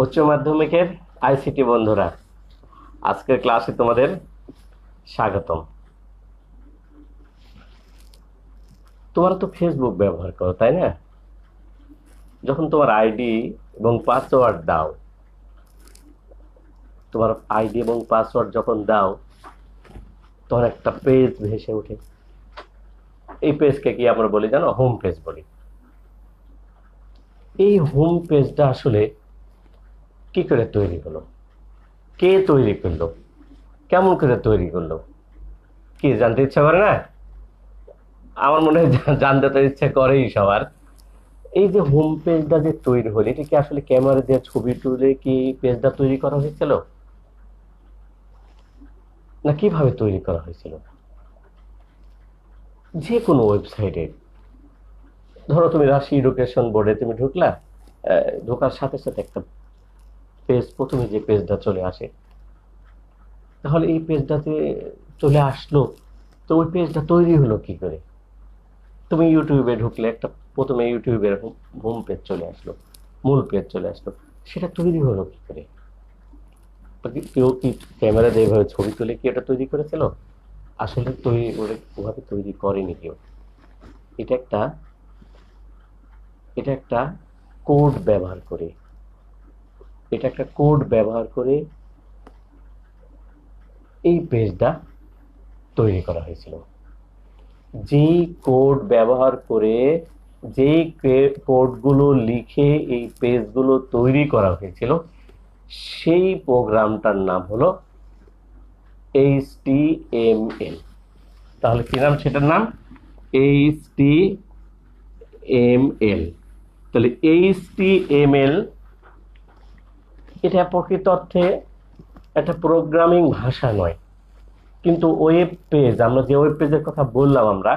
উচ্চ মাধ্যমিকের আইসিটি বন্ধুরা, আজকের ক্লাসে তোমাদের স্বাগতম। তোমরা তো ফেসবুক ব্যবহার করো, তাই না? যখন তোমার আইডি এবং পাসওয়ার্ড দাও, তোমার আইডি এবং পাসওয়ার্ড যখন দাও, তখন একটা পেজ ভেসে ওঠে। এই পেজকে কি আমরা বলি জানো? হোম পেজ বলি। এই হোম পেজটা আসলে কি করে তৈরি হলো, কে তৈরি করলো, কেমন করে তৈরি করলো, কি জানতে ইচ্ছা করে না? আমার মনে হয় জানতে তো ইচ্ছে করেই সবার। এই যে হোম পেজটা যে তৈরি হলো, এটা কি আসলে ক্যামেরা দিয়ে ছবি তুলে কি পেজটা তৈরি করা হয়েছিল, না কিভাবে তৈরি করা হয়েছিল? যে কোনো ওয়েবসাইটে, ধরো তুমি রাশি এডুকেশন বোর্ডে তুমি ঢুকলা, ঢোকার সাথে সাথে একটা পেজ, প্রথমে যে পেজটা চলে আসে, তাহলে এই পেজটাতে চলে আসলো, তো ওই পেজটা তৈরি হলো কি করে? তুমি ইউটিউবে ঢুকলে একটা প্রথমে ইউটিউবের হোম পেজ চলে আসলো, মূল পেজ চলে আসলো, সেটা তৈরি হলো কি করে? কেউ কি ক্যামেরা দিয়ে এভাবে ছবি তুলে কি এটা তৈরি করেছিল? আসলে তৈরি ওভাবে তৈরি করেনি কেউ। এটা একটা এটা একটা কোড ব্যবহার করে, এটা একটা কোড ব্যবহার করে এই পেজটা তৈরি করা হয়েছিল। যেই কোড ব্যবহার করে, যেই কোডগুলো লিখে এই পেজগুলো তৈরি করা হয়েছিল, সেই প্রোগ্রামটার নাম হলো HTML। তাহলে কি নাম সেটার নাম? HTML। তাহলে HTML এটা প্রকৃত অর্থে একটা প্রোগ্রামিং ভাষা নয়, কিন্তু ওয়েব পেজ, আমরা যে ওয়েব পেজের কথা বললাম, আমরা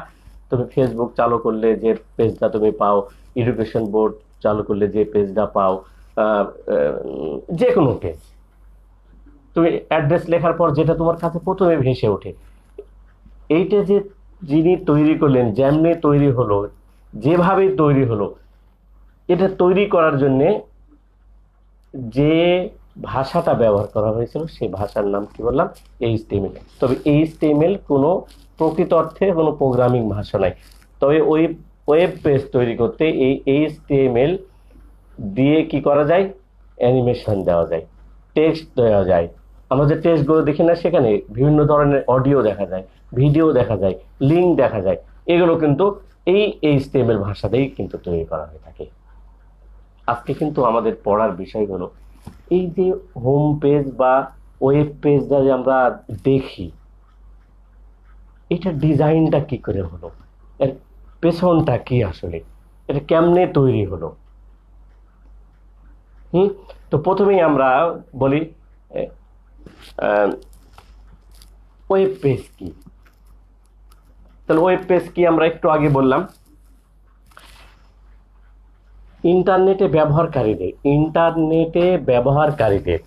তুমি ফেসবুক চালু করলে যে পেজটা তুমি পাও, এডুকেশন বোর্ড চালু করলে যে পেজটা পাও, যে কোনো পেজ, তুমি অ্যাড্রেস লেখার পর যেটা তোমার কাছে প্রথমে ভেসে ওঠে, এইটা যে যিনি তৈরি করলেন, যেমনি তৈরি হলো, যেভাবে তৈরি হলো, এটা তৈরি করার জন্যে যে ভাষাটা ব্যবহার করা হয়েছিল, সেই ভাষার নাম কি বললাম? এইচটিএমএল। তবে এইচটিএমএল কোনো প্রকৃত অর্থে কোনো প্রোগ্রামিং ভাষা নাই। তবে ওয়েব পেজ তৈরি করতে এই এইচটিএমএল দিয়ে কি করা যায়? অ্যানিমেশন দেওয়া যায়, টেক্সট দেওয়া যায়। আমরা যে টেক্সটগুলো দেখি না, সেখানে বিভিন্ন ধরনের অডিও দেখা যায়, ভিডিও দেখা যায়, লিঙ্ক দেখা যায়। এগুলো কিন্তু এই এইচটিএমএল ভাষাতেই কিন্তু তৈরি করা হয়ে থাকে। আজকে কিন্তু আমাদের পড়ার বিষয় হলো এই যে হোম পেজ বা ওয়েব পেজটা যে আমরা দেখি, এটা ডিজাইনটা কি করে হলো, এর পেছনটা কি, আসলে এটা কেমনে তৈরি হলো। হুম তো প্রথমেই আমরা বলি ওয়েব পেজ কি। তাহলে ওয়েব পেজ কি আমরা একটু আগে বললাম, ইন্টারনেটে ব্যবহারকারীদের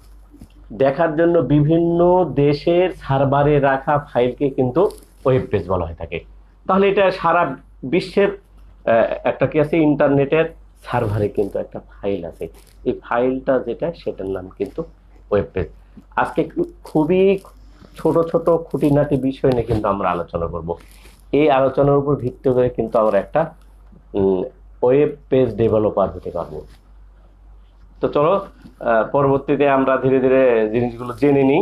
দেখার জন্য বিভিন্ন দেশের সার্ভারে রাখা ফাইলকে কিন্তু ওয়েব পেজ বলা হয়ে থাকে। তাহলে এটা সারা বিশ্বের একটা কি আছে, ইন্টারনেটের সার্ভারে কিন্তু একটা ফাইল আছে, এই ফাইলটা যেটা, সেটার নাম কিন্তু ওয়েব পেজ। আজকে খুবই ছোট ছোট খুঁটিনাটি বিষয় নিয়ে কিন্তু আমরা আলোচনা করব। এই আলোচনার উপর ভিত্তি করে কিন্তু আমরা একটা ওয়েব পেজ ডেভেলপার হতে পারবো। তো চলো পরবর্তীতে আমরা ধীরে ধীরে জিনিসগুলো জেনে নিই।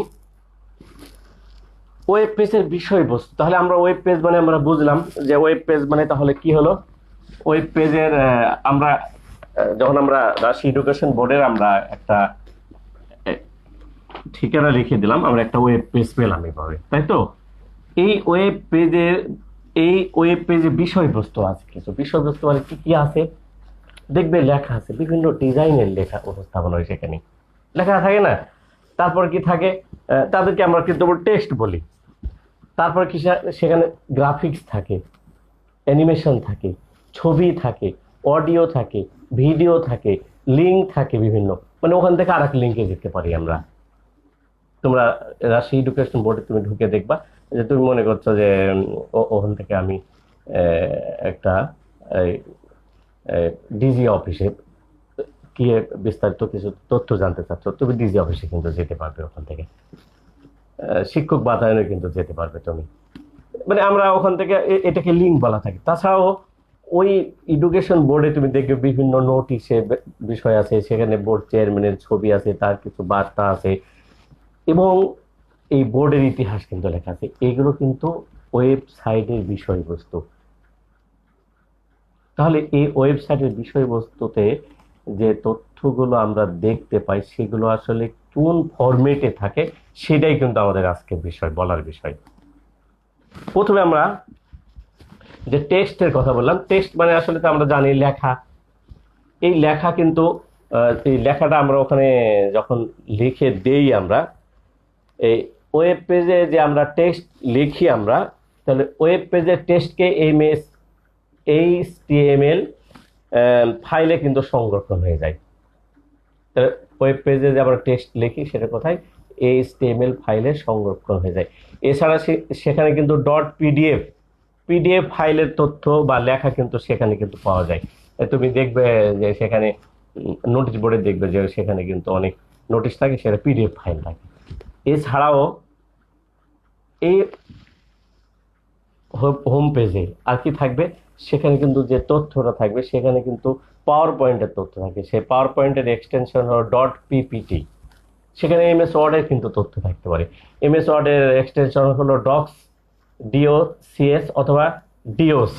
ওয়েব পেজের বিষয়বস্তু, তাহলে আমরা ওয়েব পেজ মানে আমরা বুঝলাম যে ওয়েব পেজ মানে তাহলে কি হলো। ওয়েব পেজের আমরা যখন আমরা রাশি এডুকেশন বোর্ডের আমরা একটা ঠিকানা লিখে দিলাম, আমরা একটা ওয়েব পেজ পেলাম এভাবে, তাই তো? এই ওয়েব পেজের এই ওয়েব পেজে বিষয়বস্তু আছে, কিছু বিষয়বস্তু মানে কি কি আছে দেখবে, লেখা আছে, বিভিন্ন ডিজাইনের লেখা উপস্থাপন হয় সেখানে, লেখা থাকে না? তারপর কি থাকে, তাদেরকে আমরা কিন্তু টেক্সট বলি। তারপর কি সেখানে গ্রাফিক্স থাকে, অ্যানিমেশন থাকে, ছবি থাকে, অডিও থাকে, ভিডিও থাকে, লিঙ্ক থাকে বিভিন্ন, মানে ওখান থেকে আর এক লিঙ্কে যেতে পারি আমরা। তোমরা রাশি এডুকেশন বোর্ডে তুমি ঢুকে দেখবা যে তুমি মনে করছো যে ওখান থেকে আমি একটা ডিজি অফিসে কি বিস্তারিত কিছু তথ্য জানতে চাচ্ছ, তুমি ডিজি অফিসে কিন্তু যেতে পারবে, ওখান থেকে শিক্ষক বাতায়নে কিন্তু যেতে পারবে তুমি। মানে আমরা ওখান থেকে এটাকে লিঙ্ক বলা থাকে। তাছাড়াও ওই এডুকেশন বোর্ডে তুমি দেখবে বিভিন্ন নোটিশে বিষয় আছে, সেখানে বোর্ড চেয়ারম্যানের ছবি আছে, তার কিছু বার্তা আছে, এবং এই বোর্ডের ইতিহাস কিন্তু লেখা আছে। এগুলো কিন্তু ওয়েবসাইটের বিষয়বস্তু। তাহলে এই ওয়েবসাইটের বিষয়বস্তুতে যে তথ্যগুলো আমরা দেখতে পাই সেগুলো আসলে কোন ফরম্যাটে থাকে, সেটাই কিন্তু আমাদের আজকের বিষয়, বলার বিষয়। প্রথমে আমরা যে টেক্সটের কথা বললাম, টেক্সট মানে আসলে তো আমরা জানি লেখা। এই লেখা কিন্তু এই লেখাটা আমরা ওখানে যখন লিখে দেই, আমরা এই ওয়েব পেজে যে আমরা টেক্সট লিখি আমরা, তাহলে ওয়েব পেজের টেক্সটকে HTML ফাইলে কিন্তু সংরক্ষণ হয়ে যায়। তাহলে ওয়েব পেজে যে আমরা টেক্সট লিখি সেটা কোথায়? HTML ফাইলে সংরক্ষণ হয়ে যায়। এছাড়া সেখানে কিন্তু পিডিএফ ফাইলের তথ্য বা লেখা কিন্তু সেখানে কিন্তু পাওয়া যায়। তুমি দেখবে যে সেখানে নোটিশ বোর্ডে দেখবে যে সেখানে কিন্তু অনেক নোটিশ থাকে, সেটা পিডিএফ ফাইল থাকে। এছাড়াও এই হোম পেজে আর কি থাকবে, সেখানে কিন্তু যে তথ্যটা থাকবে সেখানে কিন্তু পাওয়ার পয়েন্টের তথ্য থাকে। সেই পাওয়ার পয়েন্টের এক্সটেনশন হলো .ppt। সেখানে এমএস ওয়ার্ডের কিন্তু তথ্য থাকতে পারে। এমএস ওয়ার্ডের এক্সটেনশন হলো ডক্স, DOCS অথবা DOC।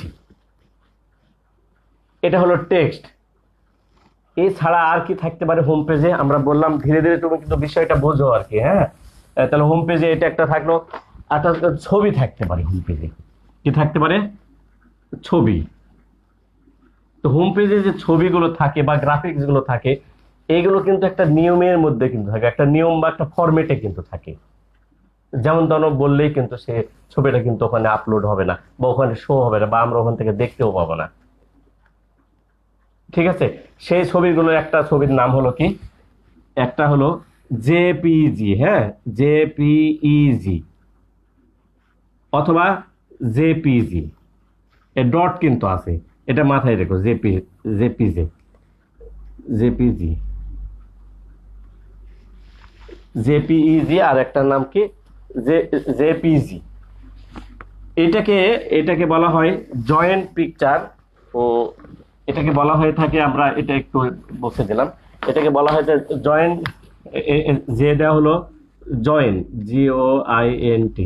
এটা হলো টেক্সট। এছাড়া আর কি থাকতে পারে হোম পেজে? আমরা বললাম ধীরে ধীরে তুমি কিন্তু বিষয়টা বোঝো আর কি। হ্যাঁ, তাহলে হোম পেজে এটা একটা থাকলো। একটা ছবি থাকতে পারে হোম পেজে। কি থাকতে পারে? ছবি। তো হোম পেজে যে ছবিগুলো থাকে বা গ্রাফিক্স গুলো থাকে, এইগুলো কিন্তু একটা নিয়মের মধ্যে কিন্তু থাকে, একটা নিয়ম বা একটা ফরম্যাটে কিন্তু থাকে। যেমন ধরো বললেই কিন্তু সে ছবিটা কিন্তু ওখানে আপলোড হবে না, বা ওখানে শো হবে না, বা আমরা ওখান থেকে দেখতেও পাবো না। ঠিক আছে, সেই ছবিগুলোর একটা ছবির নাম হলো কি? একটা হলো জেপিজি। হ্যাঁ, জেপিইজি অথবা জেপিজি। এর ডট কিন্তু আছে, এটা মাথায় রেখো। জেপিজি জেপিজি জেপিইজি আর একটা নাম কি? জেপিজি। এটাকে বলা হয় জয়েন্ট পিকচার। এটাকে বলা হয়ে থাকে, আমরা এটা একটু বসে দিলাম, এটাকে বলা হয় জয়েন্ট। যে দেওয়া হলো জয়েন্ট, JOINT,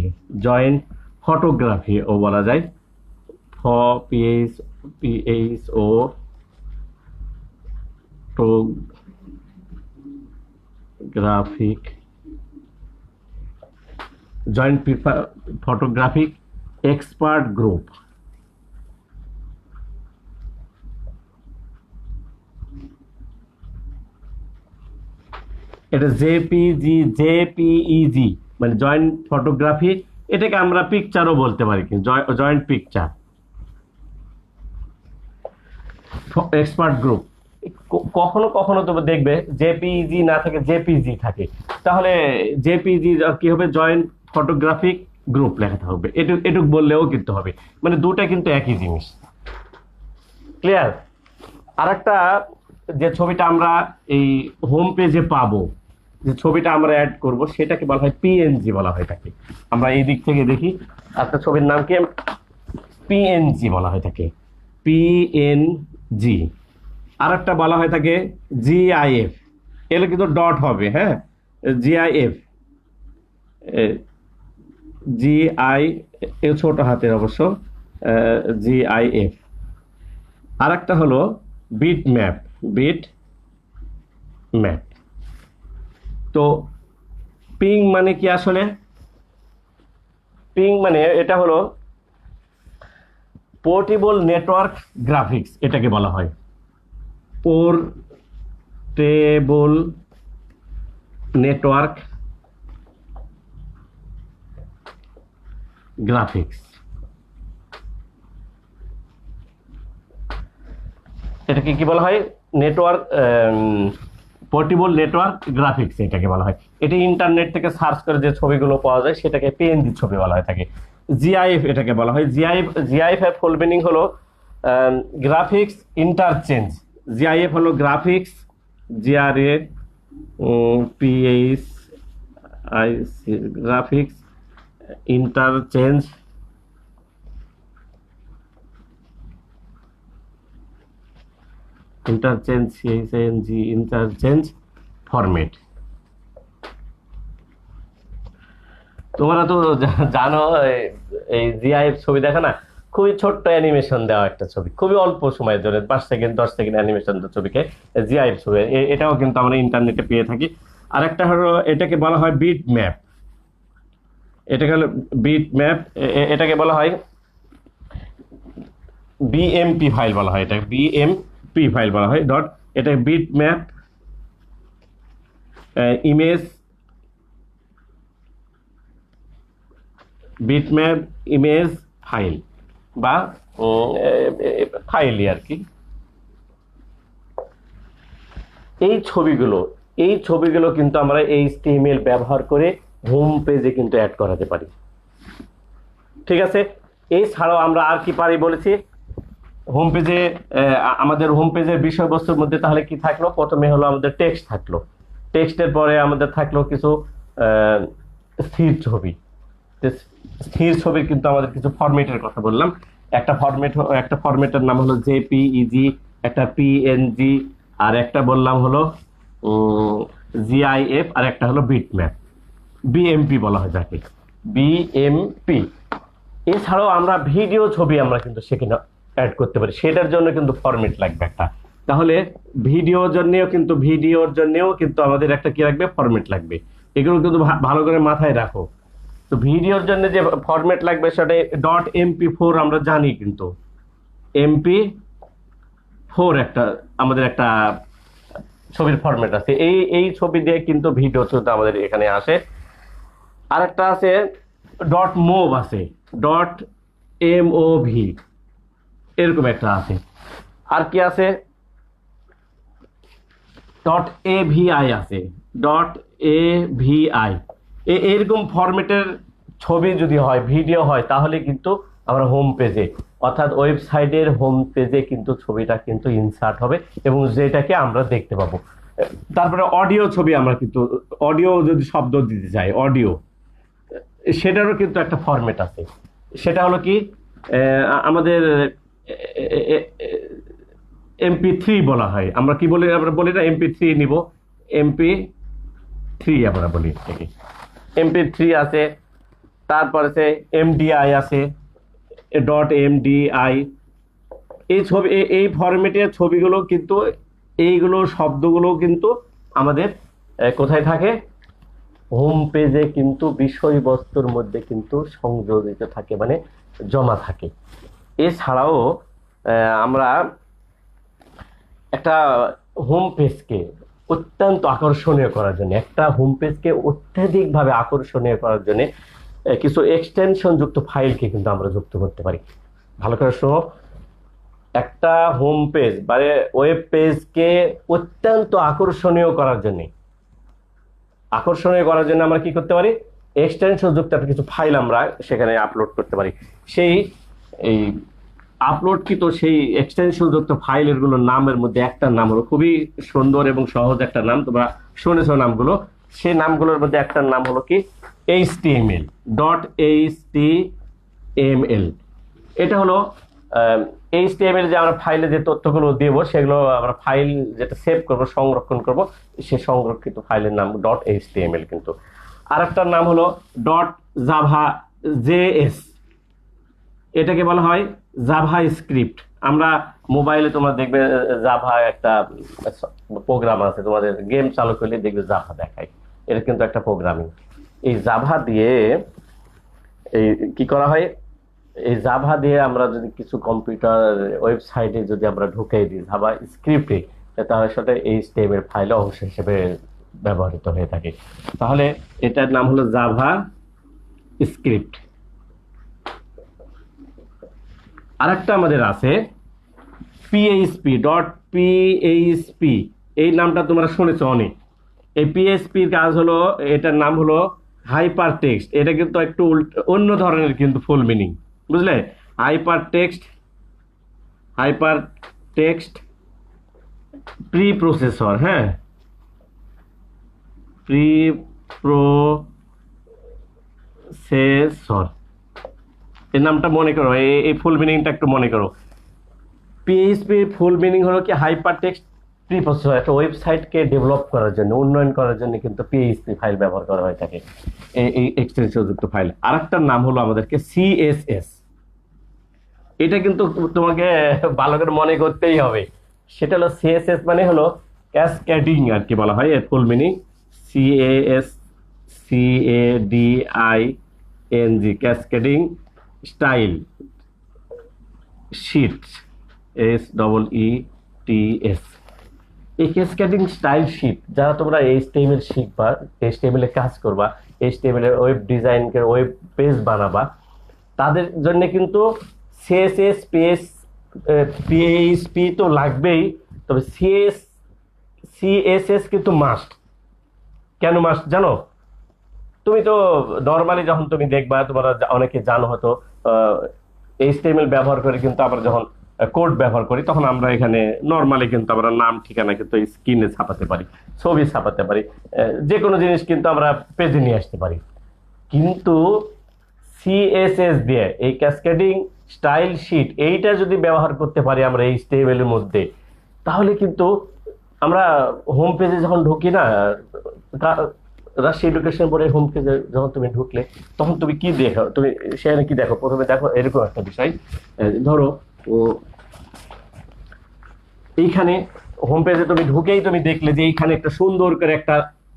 জয়েন্ট ফটোগ্রাফি ও বলা যায়। PHO graphic, joint photographic expert group. এটা জেপিইজি মানে জয়েন্ট ফটোগ্রাফি। এটাকে আমরা পিকচারও বলতে পারি, কিন্তু জয়েন্ট পিকচার এক্সপার্ট গ্রুপ। কখনো কখনো তুমি দেখবে জেপিইজি না থাকে, জেপিজি থাকে। তাহলে জেপিজি কি হবে? জয়েন্ট ফটোগ্রাফিক গ্রুপ লেখা হবে। এটুক বললেও কিন্তু হবে, মানে দুটা কিন্তু একই জিনিস। ক্লিয়ার? আর একটা যে ছবিটা আমরা এই হোম পেজে পাবো, যে ছবিটা আমরা অ্যাড করব, সেটাকে বলা হয় পিএনজি বলা হয় থাকে। আমরা এই দিক থেকে দেখি, একটা ছবির নাম কি? পিএনজি বলা হয় থাকে, পিএনজি। আর একটা বলা হয় থাকে GIF। এগুলো কিন্তু ডট হবে। হ্যাঁ, GIF, GI ছোট হাতের অবশ্য, GIF। আর একটা হলো বিট ম্যাপ। তো পিং মানে কি আসলে? পিং মানে এটা হলো পোর্টেবল নেটওয়ার্ক গ্রাফিক্স, এটাকে বলা হয় পোর্টেবল নেটওয়ার্ক গ্রাফিক্স। এটাকে কি বলা হয়? নেটওয়ার্ক, পোর্টেবল নেটওয়ার্ক গ্রাফিক্স এটাকে বলা হয়। এটি ইন্টারনেট থেকে সার্চ করে যে ছবিগুলো পাওয়া যায় সেটাকে পিএনজি ছবি বলা হয় থাকে। GIF এটাকে বলা হয়। জিআইএফ এর ফুল মিনিং হলো গ্রাফিক্স ইন্টারচেঞ্জ। GIF হলো graphics GRA PHIC graphics interchange interchange format. তোমরা তো জানো এই জিআইএফ ছবি দেখো না, খুবই ছোট্ট অ্যানিমেশন দেওয়া একটা ছবি, খুবই অল্প সময়ের জন্য 5 সেকেন্ড 10 সেকেন্ড অ্যানিমেশন ছবিকে জিআইএফ ছবি, এটাও কিন্তু আমরা ইন্টারনেটে পেয়ে থাকি। আর একটা হলো এটাকে বলা হয় বিট ম্যাপ, এটাকে হলো বিট ম্যাপ, এটাকে বলা হয় বিএমপি ফাইল বলা হয়, এটা বিএমপি ফাইল বলা হয় ডট, এটা bitmap image bitmap image file বা ফাইলই আর কি। এই ছবিগুলো কিন্তু আমরা HTML ব্যবহার করে হোম পেজে কিন্তু অ্যাড করাতে পারি। ঠিক আছে, এছাড়াও আমরা আর কি পারি বলেছি, হোম পেজে আমাদের হোম পেজের বিষয়বস্তুর মধ্যে তাহলে কি থাকলো, প্রথমে হলো আমাদের টেক্সট থাকলো, টেক্সটের পরে আমাদের থাকলো কিছু স্থির ছবি, স্থির ছবির কিন্তু আমাদের কিছু ফরম্যাটের কথা বললাম, একটা ফরম্যাটের নাম হলো জেপিইজি, একটা পিএনজি, আর একটা বললাম হলো জিআইএফ, আর একটা হলো বিটম্যাপ, বিএমপি বলা হয় যাকে, বিএমপি। এছাড়াও আমরা ভিডিও ছবি আমরা কিন্তু সেখানে অ্যাড করতে পারি, সেটার জন্য কিন্তু ফরম্যাট লাগবে একটা। তাহলে ভিডিওর জন্যও কিন্তু আমাদের একটা কি লাগবে, ফরম্যাট লাগবে। এগুলো কিন্তু ভালো করে মাথায় রাখো। তো ভিডিওর জন্য যে ফরম্যাট লাগবে সেটা .mp4 আমরা জানি, কিন্তু MP4 আমাদের একটা ছবির ফরম্যাট আছে, এই ছবি দিয়ে কিন্তু ভিডিও তো আমাদের এখানে আসে। আর একটা আছে .mov আছে, .mov এরকম একটা আছে। আর কি আছে, .avi আছে, .avi এরকম ফরম্যাটের ছবি যদি হয়, ভিডিও হয়, তাহলে কিন্তু আমরা হোম পেজে অর্থাৎ ওয়েবসাইটের হোম পেজে কিন্তু ছবিটা কিন্তু ইনসার্ট হবে এবং যেটাকে আমরা দেখতে পাবো। তারপরে অডিও ছবি, আমরা কিন্তু অডিও যদি শব্দ দিতে চাই, অডিও সেটারও কিন্তু একটা ফরম্যাট আছে, সেটা হলো কি আমাদের MP3 বলা হয়, আমরা কি বলি, আমরা বলি না MP3 নিব, MP3 আমরা বলি এটাকে, MP3 আছে। তারপর আছে MDI আছে, .mdi। এই ছবি, এই ফরম্যাটের ছবিগুলো কিন্তু, এইগুলো শব্দগুলো কিন্তু আমাদের কোথায় থাকে, হোম পেজে কিন্তু বিষয়বস্তুর মধ্যে কিন্তু সংযোজিত থাকে, মানে জমা থাকে। এছাড়াও আমরা একটা হোম পেজকে অত্যন্ত আকর্ষণীয় করার জন্য, অত্যাধিকভাবে আকর্ষণীয় করার জন্য কিছু এক্সটেনশন যুক্ত ফাইলকে কিন্তু আমরা যুক্ত করতে পারি। ভালো করে শোনো, একটা হোম পেজ মানে ওয়েব পেজকে অত্যন্ত আকর্ষণীয় করার জন্য আমরা কি করতে পারি, এক্সটেনশন যুক্ত কিছু ফাইল আমরা সেখানে আপলোড করতে পারি। সেই আপলোডকৃত সেই এক্সটেনশন যুক্ত ফাইলগুলোর নামের মধ্যে একটা নাম হলো, খুবই সুন্দর এবং সহজ একটা নাম, তোমরা শুনেছো নামগুলো, সেই নামগুলোর মধ্যে একটা নাম হলো কি HTML, .html। এটা হলো HTML যে আমরা ফাইলে যে তথ্যগুলো দেব, সেগুলো আমরা ফাইল যেটা সেভ করব, সংরক্ষণ করব, সে সংরক্ষিত ফাইলের নাম .html। কিন্তু আরেকটার নাম হলো .java.js, এটাকে বলা হয় জাভা স্ক্রিপ্ট। আমরা মোবাইলে তোমরা দেখবে জাভা একটা প্রোগ্রাম আছে, তোমাদের গেম চালু করলে দেখবে জাভা দেখায়, এটা কিন্তু একটা প্রোগ্রামিং। এই জাভা দিয়ে এই কি করা হয়, এই জাভা দিয়ে আমরা যদি কিছু কম্পিউটার ওয়েবসাইটে যদি আমরা ঢুকাই দিই জাভা স্ক্রিপ্টে, তাহলে সেটা HTML ফাইল অংশ হিসেবে ব্যবহৃত হয়ে থাকে। তাহলে এটার নাম হলো জাভা স্ক্রিপ্ট। আরেকটা আমাদের আছে PHP, এই নামটা তোমরা শুনেছো অনেক। এই PHPর কাজ হলো, এটার নাম হলো হাইপার টেক্সট, এটা কিন্তু একটু অন্য ধরনের কিন্তু ফুল মিনিং, বুঝলে? হাইপার টেক্সট প্রি প্রসেসর, হ্যাঁ, প্রি প্রসেসর, এই নামটা মনে করো, এই ফুল মিনিংটা একটু মনে করো। পিএইচপি ফুল মিনিং হলো কি হাইপার টেক্সট প্রি প্রসেসর। একটা ওয়েবসাইটকে ডেভেলপ করার জন্য, উন্নয়ন করার জন্য কিন্তু পিএইচপি ফাইল ব্যবহার করা হয়ে থাকে, এই এক্সটেনশন যুক্ত ফাইল। আরেকটার নাম হলো আমাদেরকে সিএসএস। এটা কিন্তু তোমাকে ভালো করে মনে করতেই হবে। সেটা হলো সিএসএস মানে হলো ক্যাসকেডিং আর কি বলা হয়, এর full meaning C A S, CADING, cascading style sheet, SEETS। এই ক্যাসকেডিং স্টাইল শিট, যারা তোমরা HTML শিখবা, HTML এ কাজ করবা, HTML এর ওয়েব ডিজাইন, ওয়েব পেজ বানাবা, তাদের জন্য কিন্তু সিএসএস, PHP তো লাগবেই, তবে সিএসএস কিন্তু মাস্ট। কেন মাস্ট জানো? তুমি তো নর্মালি যখন তুমি দেখবা, তোমরা অনেকে জানো হয়তো, HTML ব্যবহার করে কিন্তু আমরা যখন কোড ব্যবহার করি, তখন আমরা এখানে নর্মালি কিন্তু আমরা নাম ঠিকানা কিন্তু স্ক্রিনে ছাপাতে পারি, ছবি ছাপাতে পারি, যে কোনো জিনিস কিন্তু আমরা পেজে নিয়ে আসতে পারি। কিন্তু সিএসএস দিয়ে এই ক্যাসকেডিং স্টাইল শিট, এইটা যদি ব্যবহার করতে পারি আমরা HTML এর মধ্যে, তাহলে কিন্তু আমরা হোম পেজে যখন ঢুকি না, রাজশাহী এডুকেশন বোর্ডের হোম পেজে যখন তুমি ঢুকলে, তখন তুমি কি দেখো? তুমি সেখানে কি দেখো? প্রথমে দেখো এরকম একটা বিষয়, ধরো এইখানে হোম পেজে তুমি ঢুকেই তুমি দেখলে যে এইখানে একটা সুন্দর করে একটা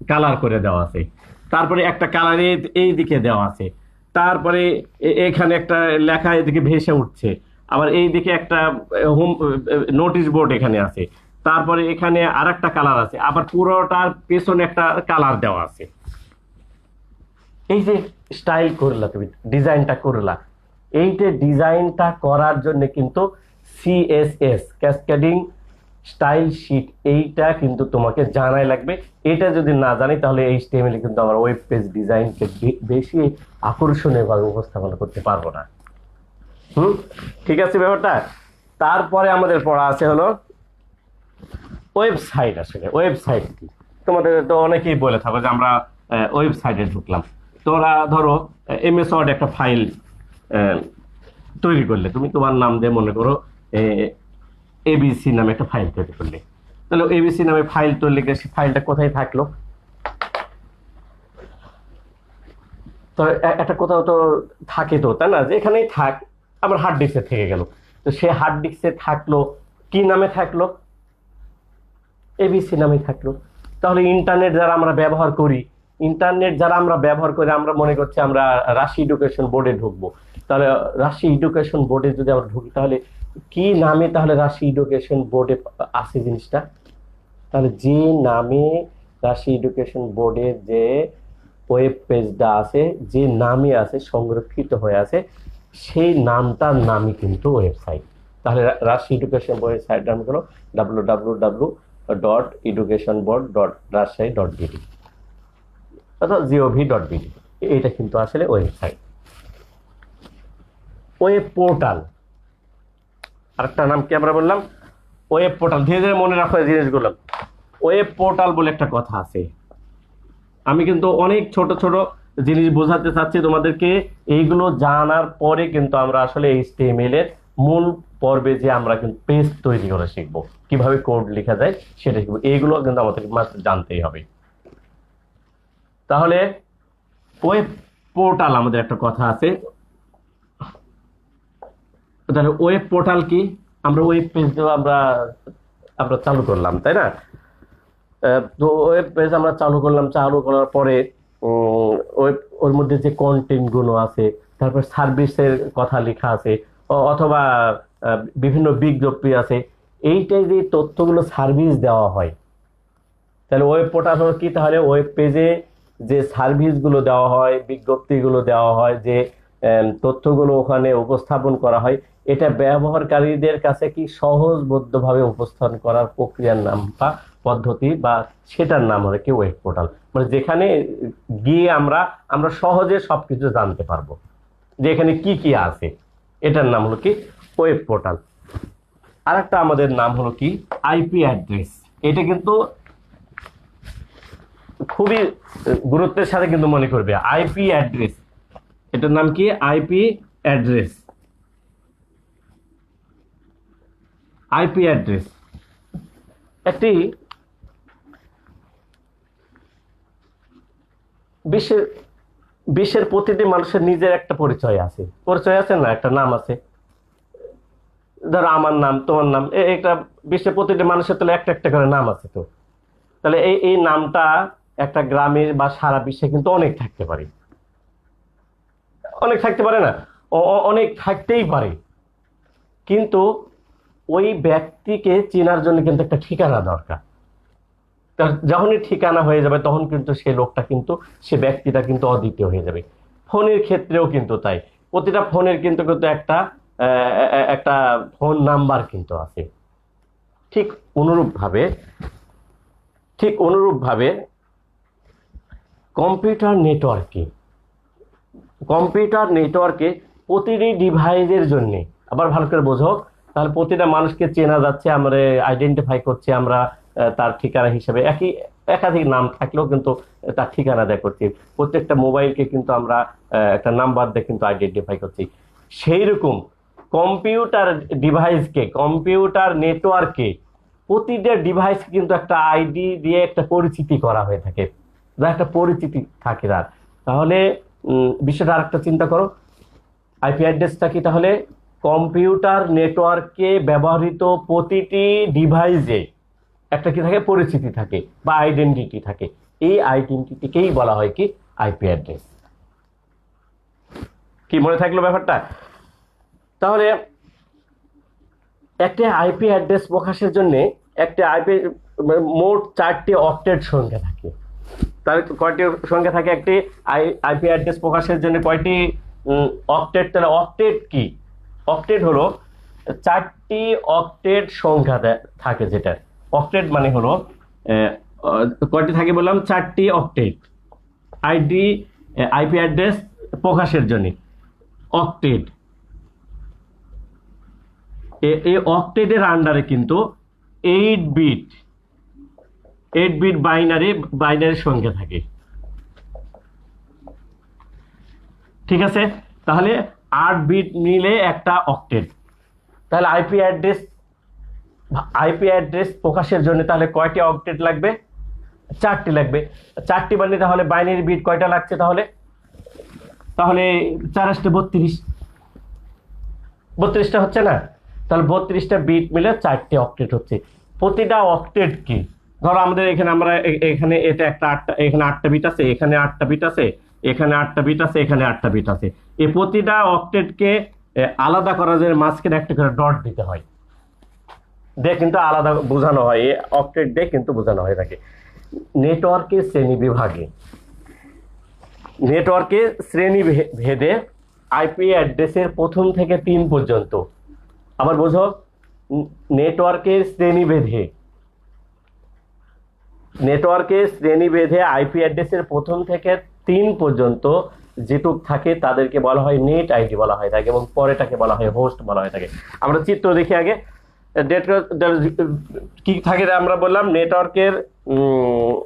কালার করে দেওয়া আছে, তারপরে একটা কালারে এই দিকে দেওয়া আছে, তারপরে এখানে একটা লেখা এদিকে ভেসে উঠছে, আবার এই দিকে একটা হোম নোটিশ বোর্ড এখানে আছে, তারপরে এখানে আর একটা কালার আছে, আবার পুরোটার পেছনে একটা কালার দেওয়া আছে। এই যে স্টাইল করলা, তুমি ডিজাইনটা করলা, এইটা ডিজাইনটা করার জন্য কিন্তু সিএসএস, ক্যাসকেডিং স্টাইল শিট, এইটা কিন্তু তোমাকে জানাই লাগবে। এটা যদি না জানি, তাহলে HTML কিন্তু আমার ওয়েব পেজ ডিজাইনকে বেশি আকর্ষণীয় ভাবে উপস্থাপন করতে পারবো না। ঠিক আছে ব্যাপারটা। তারপরে আমাদের পড়া আছে হলো ওয়েবসাইট। আসলে ওয়েবসাইট কি? তোমাদের তো অনেকেই বলে থাকো যে আমরা ওয়েবসাইটে ঢুকলাম। তোমরা ধরো MS ওয়ার্ড একটা ফাইল তৈরি করলে, তুমি তোমার নাম দিয়ে মনে করো ABC নামে একটা ফাইল তৈরি করলে, তাহলে ABC নামে ফাইল তৈরি করলে সেই ফাইলটা কোথায় থাকলো? তো একটা কোথাও তো থাকে, তো তাই না, যে এখানেই থাক, আমার হার্ড ডিস্কে থেকে গেল। তো সে হার্ড ডিস্কে থাকলো কি নামে? থাকলো ABC নামে থাকলো। তাহলে ইন্টারনেট যারা আমরা ব্যবহার করি, আমরা মনে করছি আমরা রাজশাহী এডুকেশন বোর্ডে ঢুকবো, তাহলে রাজশাহী এডুকেশন বোর্ডে যদি আমরা ঢুকি, তাহলে কি নামে তাহলে রাজশাহী এডুকেশন বোর্ডে আছে জিনিসটা? তাহলে যে নামে রাজশাহী এডুকেশন বোর্ডের যে ওয়েব পেজটা আছে, যে নামে আছে, সংরক্ষিত হয়ে আছে, সেই নামটার নামই কিন্তু ওয়েবসাইট। তাহলে রাজশাহী এডুকেশন বোর্ডের সাইট নাম হলো www.educationboard.rajshahi.bd অথবা gov.bd। এটা কিন্তু আসলে ওয়েবসাইট। ওয়েব পোর্টাল, আরেকটা নাম কি আমরা বললাম? Web portal. ধীরে ধীরে মনে রাখো এই জিনিসগুলো। ওয়েব পোর্টাল বলে একটা কথা আছে। আমি কিন্তু অনেক ছোট ছোট জিনিস বোঝাতে চাচ্ছি তোমাদেরকে, এইগুলো জানার পরে কিন্তু আমরা আসলে HTML এর মূল পর্বে যে আমরা কিন্তু পেজ তৈরি করে শিখবো, কিভাবে কোড লেখা যায় সেটা শিখবো। এইগুলো কিন্তু আমাদের মাত্র জানতেই হবে। তাহলে ওয়েব পোর্টাল আমাদের একটা কথা আছে। তাহলে ওয়েব পোর্টাল কি? আমরা ওয়েব পেজ আমরা চালু করলাম, তাই না? তো ওয়েব পেজ আমরা চালু করার পরে ওর মধ্যে যে কন্টেন্ট গুলো আছে, তারপর সার্ভিসের কথা লেখা আছে, অথবা বিভিন্ন বিজ্ঞপ্তি আছে, এইটাই যে তথ্যগুলো সার্ভিস দেওয়া হয়। তাহলে ওয়েব পোর্টাল হলো কি? তাহলে ওয়েব পেজে যে সার্ভিসগুলো দেওয়া হয়, বিজ্ঞপ্তিগুলো দেওয়া হয়, যে তথ্যগুলো ওখানে উপস্থাপন করা হয়, এটা ব্যবহারকারীদের কাছে কি সহজবোধ্যভাবে উপস্থাপন করার প্রক্রিয়ার নাম বা পদ্ধতি, বা সেটার নাম হলো কি ওয়েব পোর্টাল। মানে যেখানে গিয়ে আমরা সহজে সবকিছু জানতে পারবো যে এখানে কি কি আছে, এটার নাম হলো কি ওয়েব পোর্টাল। আরেকটা আমাদের নাম হলো কি IP অ্যাড্রেস। এটা কিন্তু খুবই গুরুত্বের সাথে কিন্তু মনে করবে। আইপি অ্যাড্রেস, এটার নাম কি? IP address. আইপি অ্যাড্রেস একটি বিশ্বের বিশ্বের প্রতিটি মানুষের নিজের একটা পরিচয় আছে, না, একটা নাম আছে। ধরো আমার নাম, তোমার নাম, একটা বিশ্বের প্রতিটি মানুষের তাহলে একটা একটা করে নাম আছে। তো তাহলে এই এই নামটা একটা গ্রামের বা সারা বিশ্বে কিন্তু অনেক থাকতে পারে, অনেক থাকতে পারে না? অনেক থাকতেই পারে, কিন্তু ওই ব্যক্তিকে চেনার জন্য কিন্তু একটা ঠিকানা দরকার। যখনই ঠিকানা হয়ে যাবে তখন কিন্তু সে লোকটা কিন্তু, সে ব্যক্তিটা কিন্তু অদ্বিতীয় হয়ে যাবে। ফোনের ক্ষেত্রেও কিন্তু তাই, প্রতিটা ফোনের কিন্তু কিন্তু একটা একটা ফোন নাম্বার কিন্তু আছে। ঠিক অনুরূপভাবে কম্পিউটার নেটওয়ার্কে প্রতিটি ডিভাইসের জন্য, আবার ভালো করে বোঝো, তাহলে প্রতিটা মানুষকে চেনা যাচ্ছে, আমরা আইডেন্টিফাই করছি, আমরা তার ঠিকানা হিসেবে একাধিক নাম থাকলেও কিন্তু তার ঠিকানা দেয়া করছি। প্রত্যেকটা মোবাইলকে কিন্তু আমরা একটা নাম্বার দিয়ে কিন্তু আইডেন্টিফাই করছি। সেই রকম কম্পিউটার নেটওয়ার্কে প্রতিটা ডিভাইস কিন্তু একটা আইডি দিয়ে একটা পরিচিতি করা হয়ে থাকে, যা একটা পরিচিতি থাকে তার। তাহলে বিষয়টা আরেকটা চিন্তা করো, আইপি অ্যাড্রেসটা কি? তাহলে কম্পিউটার নেটওয়ার্কে ব্যবহৃত প্রতিটি ডিভাইসে একটা কি থাকে? পরিচিতি থাকে বা আইডেন্টিটি থাকে। এই আইডেন্টিটিকেই বলা হয় কি? IP address. কি মনে থাকলো ব্যাপারটা? তাহলে একটা আইপি অ্যাড্রেস প্রকাশের জন্য একটা আইপি মোট 4টি অক্টেট সংখ্যা থাকে। তাহলে কয়টি সংখ্যা থাকে একটি আইপি অ্যাড্রেস প্রকাশের জন্য? কয়টি অক্টেট? তাহলে অক্টেট কি? অক্টেট হলো 4টি অক্টেট সংখ্যা থাকে। যেটা অক্টেট মানে হলো কয়টি থাকে বললাম? 4টি অক্টেট আইপি অ্যাড্রেস প্রকাশের জন্য। অক্টেট, এই অক্টেটের আন্ডারে কিন্তু 8 বিট বাইনারি সংখ্যা থাকে। ঠিক আছে, তাহলে 8 বিট মিলে একটা অক্টেট। তাহলে আইপি অ্যাড্রেস প্রকাশের জন্য তাহলে কয়টি অক্টেট লাগবে? 4টি লাগবে। 4টি মানে তাহলে বাইনারি বিট কয়টা লাগছে? তাহলে 32টা হচ্ছে না? তাহলে 32টা বিট মিলে 4টি অক্টেট হচ্ছে। প্রতিটা অক্টেট কি? ধরো আমাদের এখানে এটা একটা 8টা, এখানে 8টা বিট আছে, এখানে 8টা বিট আছে, এখানে 8টা বিট আছে, এখানে 8টা বিট আছে। এই প্রতিটা অক্টেটকে আলাদা করার জন্য মাঝখানে একটা করে ডট দিতে হয়, দিয়ে কিন্তু আলাদা বোঝানো হয়। এই অক্টেট দিয়ে কিন্তু বোঝানো হয় থাকে। নেটওয়ার্কের শ্রেণী ভেদে আইপি অ্যাড্রেসের 1 থেকে 3 পর্যন্ত। আবার বোঝো, নেটওয়ার্কের শ্রেণী ভেদে আইপি অ্যাড্রেসের 1 থেকে 3 পর্যন্ত যেটুক থাকে তাদেরকে বলা হয় নেট আইডি বলা হয় থাকে, এবং পরেটাকে বলা হয় হোস্ট বলা হয় থাকে। আমরা চিত্র দেখি আগে। কি থাকে আমরা বললাম, নেটওয়ার্কের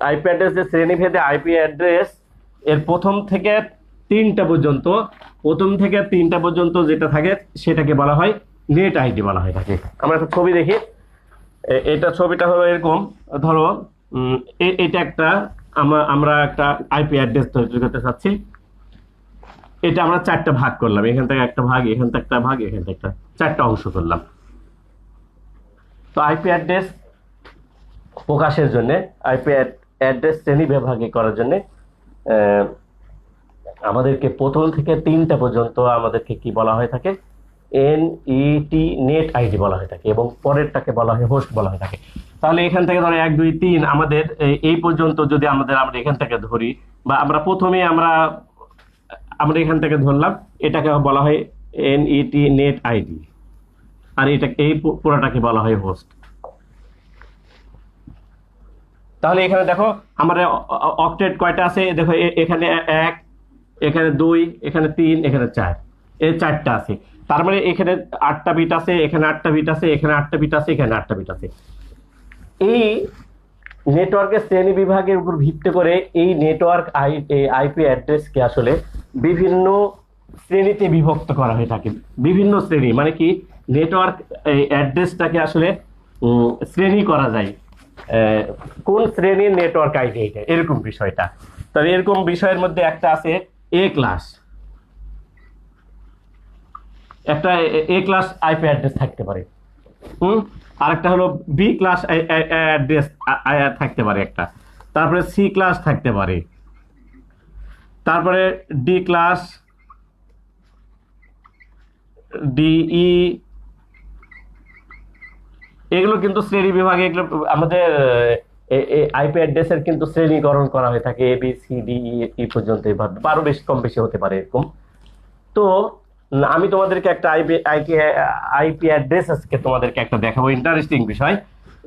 আইপি অ্যাড্রেসের শ্রেণী ভেদে আইপি অ্যাড্রেস এর 1 থেকে 3টা পর্যন্ত যেটা থাকে সেটাকে বলা হয় নেট আইডি বলা হয় থাকে। আমরা একটা ছবি দেখি। এটা ছবিটা হলো এরকম। ধরো এটা একটা আমরা একটা আইপি অ্যাড্রেস তৈরি করতে চাচ্ছি। এটা আমরা 4টা ভাগ করলাম, এখান থেকে একটা ভাগ, এখান থেকে একটা ভাগ, এখান থেকে একটা, 4টা অংশ করলাম। তো আইপি অ্যাড্রেস প্রকাশের জন্য, আইপি অ্যাড্রেস শ্রেণী বিভাগে করার জন্য আমাদেরকে 1 থেকে 3টা পর্যন্ত আমাদেরকে কি বলা হয়ে থাকে? নেট আইডি বলা হয়ে থাকে, এবং পরেরটাকে বলা হয় হোস্ট বলা হয়ে থাকে। তাহলে এখান থেকে ধরো 1 2 3 আমাদের এই পর্যন্ত যদি আমরা এখান থেকে ধরি, বা আমরা প্রথমে আমরা এখান থেকে ধরলাম, এটাকে বলা হয় নেট আইডি, আর এই পুরোটাকে বলা হয় হোস্ট। তাহলে এখানে দেখো আমাদের অক্টেট কয়টা আছে? দেখো এখানে 1, এখানে 2, এখানে 3, এখানে 4, এই 4টা আছে। তার মানে এখানে 8টা বিট আছে, এখানে 8টা বিট আছে, এখানে 8টা বিট আছে, এখানে 8টা বিট আছে। এই নেটওয়ার্কের শ্রেণী বিভাগের উপর ভিত্তি করে এই নেটওয়ার্ক আইপি অ্যাড্রেসকে আসলে বিভিন্ন শ্রেণীতে বিভক্ত করা হয়ে থাকে। বিভিন্ন শ্রেণী মানে কি, নেটওয়ার্ক অ্যাড্রেসটাকে আসলে শ্রেণী করা যায়, কোন শ্রেণীর নেটওয়ার্ক আইডি এটা, এরকম বিষয়টা। তবে এরকম বিষয়ের মধ্যে একটা আছে এ ক্লাস, একটা এ ক্লাস আইপি অ্যাড্রেস থাকতে পারে। আরেকটা হলো বি ক্লাস অ্যাড্রেস থাকতে পারে একটা, তারপরে সি ক্লাস থাকতে পারে, তারপরে ডি ক্লাস, ডিই, এগুলো কিন্তু শ্রেণী বিভাগে, এগুলো আমাদের আইপি অ্যাড্রেসের কিন্তু শ্রেণীকরণ করা হয়ে থাকে, A B C D E পর্যন্ত, এভাবে আরো বেশি কম বেশি হতে পারে এরকম। তো আমি তোমাদেরকে একটা আইপি অ্যাড্রেস আজকে তোমাদেরকে একটা দেখাবো, ইন্টারেস্টিং বিষয়,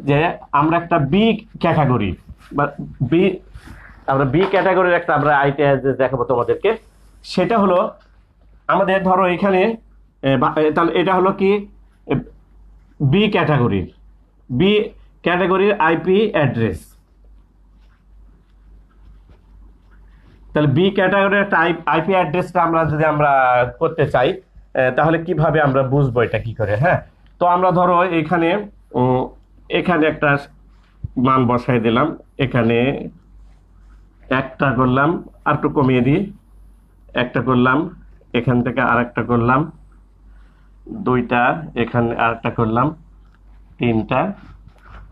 যে আমরা একটা বি ক্যাটাগরি বা বি আমরা বি ক্যাটাগরির একটা আমরা আইপি অ্যাড্রেস দেখাবো তোমাদেরকে। সেটা হলো আমাদের ধরো এখানে তাহলে এটা হলো কি বি ক্যাটাগরির আইপি অ্যাড্রেস। তাহলে বি ক্যাটাগরির একটা আইপি অ্যাড্রেসটা আমরা যদি আমরা করতে চাই, তাহলে কিভাবে আমরা বুঝবো এটা কি করে? হ্যাঁ, তো আমরা ধরো এখানে এখানে একটা মান বসাই দিলাম, এখানে একটা করলাম, আর একটু কমিয়ে দিই, একটা করলাম, এখান থেকে আরেকটা করলাম, দুইটা, এখানে আরেকটা করলাম, তিনটা,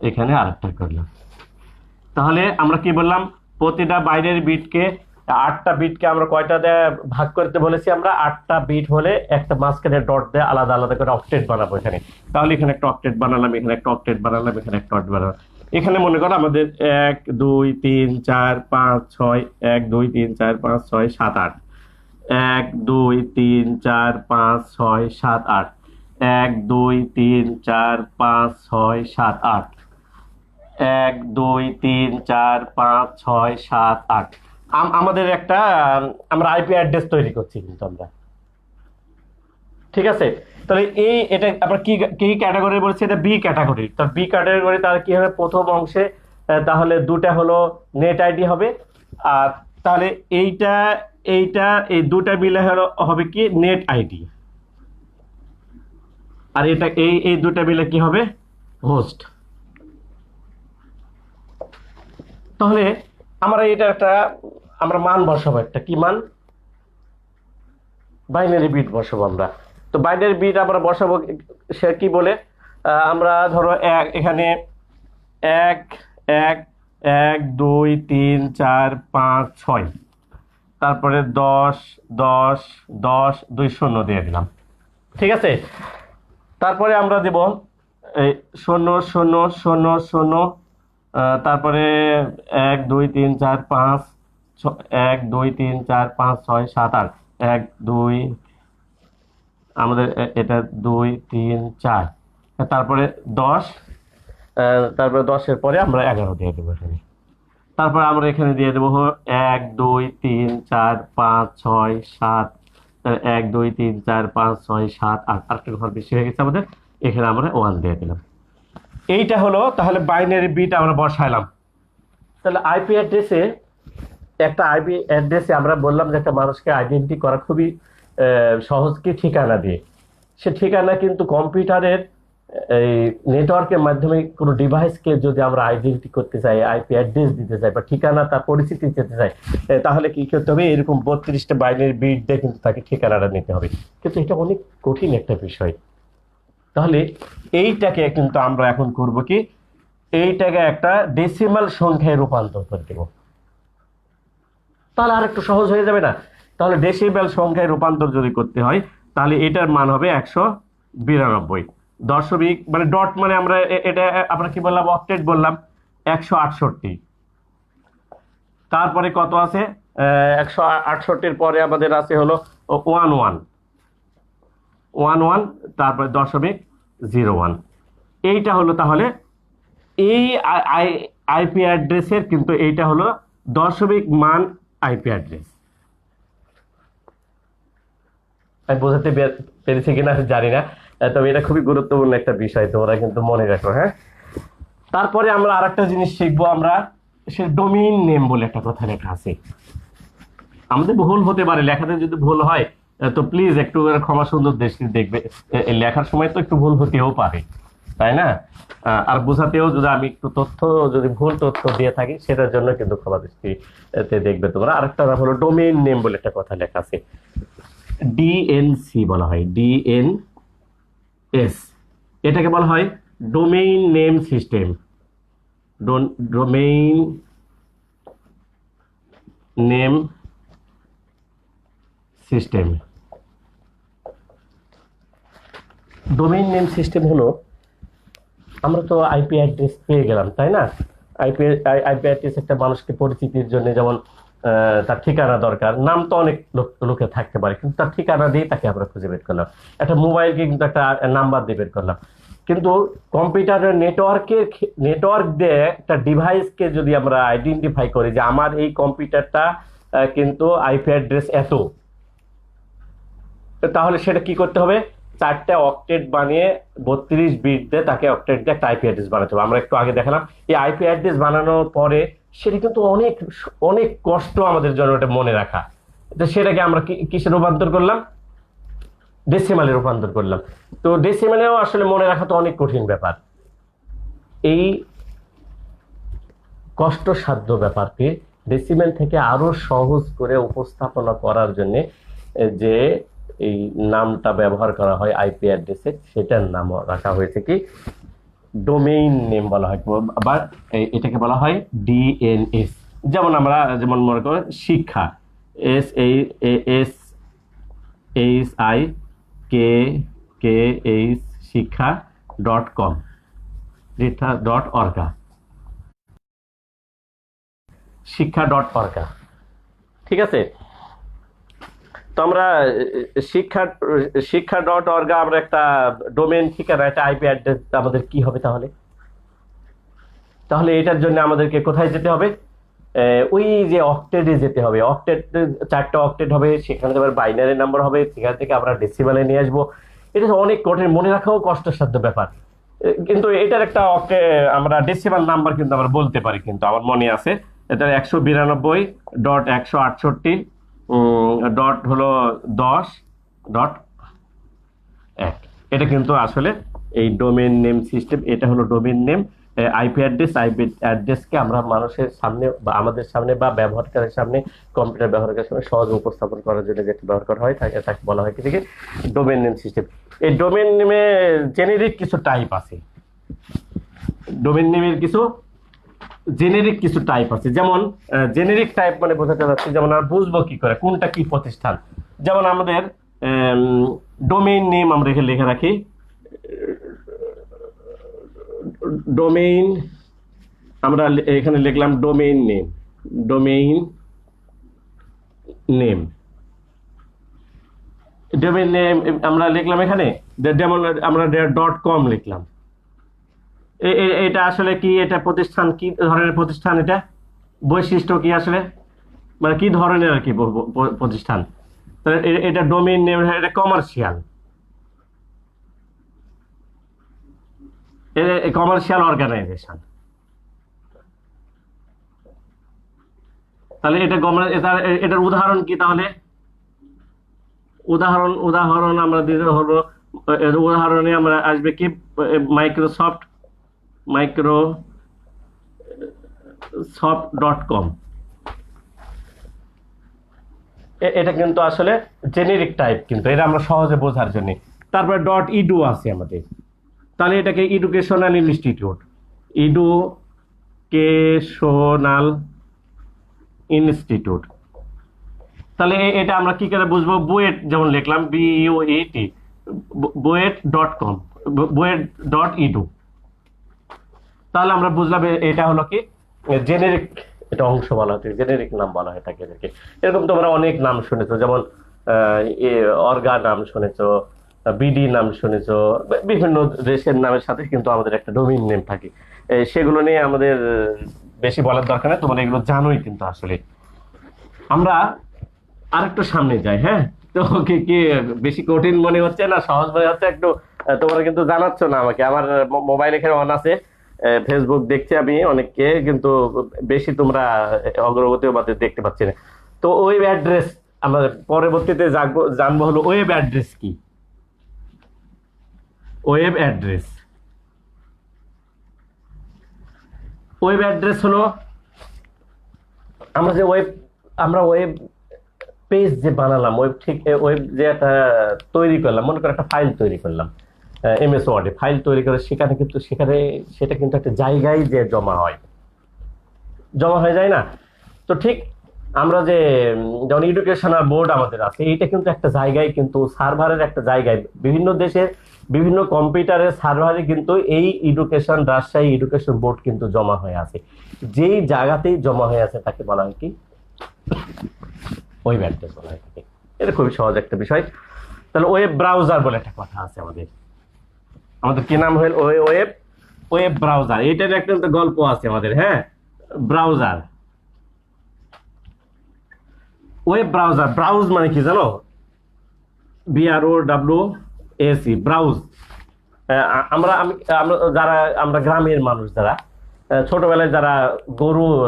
এখানে আরেকটা করলাম। তাহলে আমরা কি বললাম, প্রতিটা বাইরের বিটকে 8টা বিটকে আমরা কয়টা দিয়ে ভাগ করতে বলেছি? আমরা 8টা বিট হলে একটা মাঝখানে ডট দিয়ে আলাদা আলাদা করে অক্টেট বানাবো এখানে। তাহলে এখানে একটা অক্টেট বানালাম, এখানে একটা অক্টেট বানালাম, এখানে একটা অক্টেট বানালাম। এখানে মনে করো আমাদের 1 2 3 4 5 6, 1 2 3 4 5 6 7 8, 1 2 3 4 5 6 7 8, 1 2 3 4 5 6 7 8, 1 2 3 4 5 6 7 8। আমাদের একটা আমরা আইপি অ্যাড্রেস তৈরি করছি কিন্তু আমরা, ঠিক আছে? তাহলে এটা আমরা কি কি ক্যাটাগরি বলছি? এটা বি ক্যাটাগরি। তো বি ক্যাটাগরি তাহলে কি হবে? প্রথম অংশে তাহলে দুটা হলো নেট আইডি হবে, আর তাহলে এইটা এইটা এই দুটা মিলে হবে কি নেট আইডি, আর এটা এই দুটা মিলে কি হবে? হোস্ট। তাহলে আমরা এটা একটা আমরা মান বসাবো, একটা কি মান? বাইনারি বিট বসাবো আমরা। তো বাইনারি বিট আমরা বসাবো, সে কি বলে? আমরা ধরো এখানে 1 1 1 2 3 4 5 6, তারপরে 10 10 10 2 0 দিয়ে দিলাম, ঠিক আছে? তারপরে আমরা দেব এই 0 0 0 0, তারপরে 1 2 3 4 5 1 2 3 4 5 6 7 8, 1 2 আমাদের এটা 2 3 4, তারপরে 10, তারপরে 10-এর পরে আমরা 11 দিয়ে দেবো এখানে। তারপরে আমরা এখানে দিয়ে দেবো 1 2 3 4 5 6 7, 1 2 3 4 5 6 7 8, আরেকটা ঘর বেশি হয়ে গেছে আমাদের, এখানে আমরা 1 দিয়ে দিলাম। এইটা হলো তাহলে বাইনারি বিট আমরা বসাইলাম। তাহলে আইপি অ্যাড্রেসে আমরা বললাম যে একটা মানুষকে আইডেন্টি করা খুবই সহজ, কি ঠিকানা দিয়ে। সে ঠিকানা কিন্তু কম্পিউটারের এই নেটওয়ার্কের মাধ্যমে কোনো ডিভাইসকে যদি আমরা আইডেন্টি করতে চাই, আইপি অ্যাড্রেস দিতে চাই বা ঠিকানা তার পরিচিতি দিতে চাই, তাহলে কি করতে হবে? এরকম 32টা বাইনারি বিট দিয়ে কিন্তু তাকে ঠিকানাটা নিতে হবে। কিন্তু এটা অনেক কঠিন একটা বিষয়। তাহলে এইটাকে কিন্তু আমরা এখন করব কি, এইটাকে একটা ডেসিমাল সংখ্যায় রূপান্তর করে দেব। তাহলে আর একটু সহজ হয়ে যাবে না? তাহলে ডেসিমাল সংখ্যায় রূপান্তর যদি করতে হয়, তাহলে এটার মান হবে 192 দশমিক, মানে ডট, মানে আমরা এটা আমরা কি বললাম? অক্টেট বললাম। 168, তারপরে কত আছে? 168-এর পরে আমাদের আছে হলো 11, তারপরে 0.01। এইটা হলো তাহলে এই আইপি অ্যাড্রেসের, কিন্তু এইটা হলো দশমিক মান আইপি অ্যাড্রেস। আমি বোঝাতে পেরেছি কিনা জানি না, তবে এটা খুবই গুরুত্বপূর্ণ একটা বিষয়, তোমরা কিন্তু মনে রাখো। হ্যাঁ, তারপরে আমরা আরেকটা জিনিস শিখবো, আমরা সে ডোমেইন নেম বলে একটা কথা লেখা আছে। আমাদের ভুল হতে পারে, লেখাতে যদি ভুল হয় তো প্লিজ একটু ক্ষমা সুন্দর দৃষ্টিতে দেখবে। লেখার সময় তো একটু ভুল হতেও পারে, তাই না? আর বোঝাতেও যদি আমি একটু তথ্য, যদি ভুল তথ্য দিয়ে থাকি, সেটার জন্য কিন্তু ক্ষমা দৃষ্টিতে দেখবে তোমরা। আরেকটা হলো ডোমেইন নেম বলে একটা কথা লেখা আছে, ডিএনসি বলা হয়, ডিএনএস। এটাকে বলা হয় domain name system, domain name system. Domain name system হলো, আমরা তো আইপি অ্যাড্রেস পেয়ে গেলাম, তাই না? আইপি আইপি অ্যাড্রেস একটা মানুষকে পরিচিতির জন্য, যেমন তার ঠিকানা দরকার। নাম তো অনেক লোকে থাকতে পারে, কিন্তু তার ঠিকানা দিয়ে তাকে আমরা খুঁজে বের করলাম। একটা মোবাইলকে কিন্তু একটা নাম্বার দিয়ে বের করলাম। কিন্তু কম্পিউটারের নেটওয়ার্ক দিয়ে একটা ডিভাইসকে যদি আমরা আইডেন্টিফাই করি যে আমার এই কম্পিউটারটা কিন্তু আইপি অ্যাড্রেস এত, তাহলে সেটা কি করতে হবে? 4টা অক্টেট বানিয়ে 32 বিট দিয়ে তাকে অক্টেট দিয়ে একটা আইপি অ্যাড্রেস বানাতে হবে। আমরা একটু আগে দেখালাম এই আইপি অ্যাড্রেস বানানোর পরে সেটা কিন্তু অনেক অনেক কষ্ট আমাদের জন্য এটা মনে রাখা। তো সেটাকে আমরা কিসে রূপান্তর করলাম? ডেসিমালে রূপান্তর করলাম। তো ডেসিমালেও আসলে মনে রাখা তো অনেক কঠিন ব্যাপার। এই কষ্টসাধ্য ব্যাপারকে ডেসিমেল থেকে আরো সহজ করে উপস্থাপনা করার জন্য যে এই নামটা ব্যবহার করা হয় আইপি অ্যাড্রেসে, সেটার নাম রাখা হয়েছে কি ডোমেইন নেম বলা হয়, বা এটাকে বলা হয় ডিএনএস। যেমন মনে করো শিক্ষা, SHIKKH শিক্ষা.com, শিক্ষা.org, শিক্ষা.org। ঠিক আছে? তো আমরা শিক্ষা.org আমরা একটা ডোমেইন ঠিকানা, একটা আইপি অ্যাড্রেস আমাদের কি হবে তাহলে? তাহলে এটার জন্য আমাদেরকে কোথায় যেতে হবে? ওই যে অক্টেটে যেতে হবে। অক্টেট 4টা অক্টেট হবে, সেখানে আবার বাইনারি নাম্বার হবে, সেখান থেকে আমরা ডেসিমালে নিয়ে আসবো। এটা অনেক কঠিন, মনে রাখাও কষ্টসাধ্য ব্যাপার। কিন্তু এটার একটা আমরা ডেসিমাল নাম্বার কিন্তু আমরা বলতে পারি, কিন্তু আমার মনে আছে এটা 192.168 ডট হলো 10.1। এটা কিন্তু আসলে এই ডোমেইন নেম সিস্টেম, এটা হলো ডোমেইন নেম। আইপি অ্যাড্রেসকে আমরা মানুষের সামনে বা আমাদের সামনে বা ব্যবহারকারীর সামনে, কম্পিউটার ব্যবহারকারীর সামনে সহজে উপস্থাপন করার জন্য যেটা ব্যবহার করা হয় তাকে বলা হয় কি ডোমেইন নেম সিস্টেম। এই ডোমেইন নেমে জেনেরিক কিছু টাইপ আছে, ডোমেইন নেমের কিছু জেনেরিক কিছু টাইপ আছে। যেমন জেনেরিক টাইপ মানে বোঝাতে যাচ্ছে, যেমন আমরা বুঝবো কি করে কোনটা কি প্রতিষ্ঠান। যেমন আমাদের ডোমেইন নেম আমরা এখানে লিখে রাখি, ডোমেইন আমরা এখানে লিখলাম domain name, domain name, domain name আমরা লিখলাম এখানে, যেমন আমরা .com লিখলাম। এটা আসলে কি, এটা প্রতিষ্ঠান কি ধরনের প্রতিষ্ঠান, এটা বৈশিষ্ট্য কি আসলে, মানে কি ধরনের আর কি প্রতিষ্ঠান। তাহলে এটা ডোমেইন নেম, এটা কমার্শিয়াল, কমার্শিয়াল অর্গানাইজেশন। তাহলে এটার উদাহরণ কি? তাহলে উদাহরণ আমরা দিতে হলো, উদাহরণে আমরা আসবে কি মাইক্রোসফট.com। এটা কিন্তু আসলে জেনেরিক টাইপ, কিন্তু এটা আমরা সহজে বোঝার জন্য। তারপরে .edu আছে আমাদের, তাহলে এটাকে এডুকেশনাল ইনস্টিটিউট, এডুকেশনাল ইনস্টিটিউট। তাহলে এটা আমরা কি করে বুঝবো? বুয়েট যেমন লিখলাম, BUET, বুয়েট.com, বুয়েট.edu। তাহলে আমরা বুঝলাম এটা হলো কি জেনেরিক, এটা অংশ বলা হয়, জেনেরিক নাম বলা হয় তাকে। এরকম তোমরা অনেক নাম শুনেছো, যেমন অর্গা নাম শুনেছো, বিডি নাম শুনেছো, বিভিন্ন দেশের নামের সাথে কিন্তু আমাদের একটা ডোমেইন নেম থাকে। সেগুলো নিয়ে আমাদের বেশি বলার দরকার নেই, তোমরা এগুলো জানোই। কিন্তু আসলে আমরা আরেকটু সামনে যাই। হ্যাঁ, তো কি বেশি কঠিন মনে হচ্ছে না সহজ মনে হচ্ছে একটু? তোমরা কিন্তু জানাচ্ছ না আমাকে, আমার মোবাইল এখানে অন আছে, ফেসবুক দেখছি আমি অনেককে, কিন্তু বেশি তোমরা অগ্রগতিও বাদে দেখতে পাচ্ছি না। তো ওয়েব অ্যাড্রেস আমরা পরবর্তীতে জানবো হলো ওয়েব অ্যাড্রেস কি। ওয়েব অ্যাড্রেস, ওয়েব অ্যাড্রেস হলো আমরা ওয়েব পেজ যে বানালাম, ওয়েব যে একটা তৈরি করলাম, মনে করো একটা ফাইল তৈরি করলাম এমএস ওয়ার্ডে, ফাইল তৈরি করে সেখানে সেটা কিন্তু একটা জায়গায় যে জমা হয়ে যায় না। তো ঠিক আমরা যে যেমন এডুকেশনাল বোর্ড আমাদের আছে, এটা কিন্তু একটা জায়গায়, কিন্তু সার্ভারের একটা জায়গায়, বিভিন্ন দেশের বিভিন্ন কম্পিউটারের সার্ভারে কিন্তু এই রাজশাহী এডুকেশন বোর্ড কিন্তু জমা হয়ে আছে। যেই জায়গাতেই জমা হয়ে আছে তাকে বলা হয় কি, ওয়েব অ্যাড্রেস বলা হয় থাকে। এটা খুবই সহজ একটা বিষয়। তাহলে ওয়েব ব্রাউজার বলে একটা কথা আছে আমাদের কি নাম হল ওয়েব ব্রাউজার। এটার একটা গল্প আছে আমাদের, হ্যাঁ। ব্রাউজার, ওয়েব ব্রাউজার, ব্রাউজ মানে কি জানো? BROWSE, browse. আমরা গ্রামের মানুষ যারা ছোটবেলায় যারা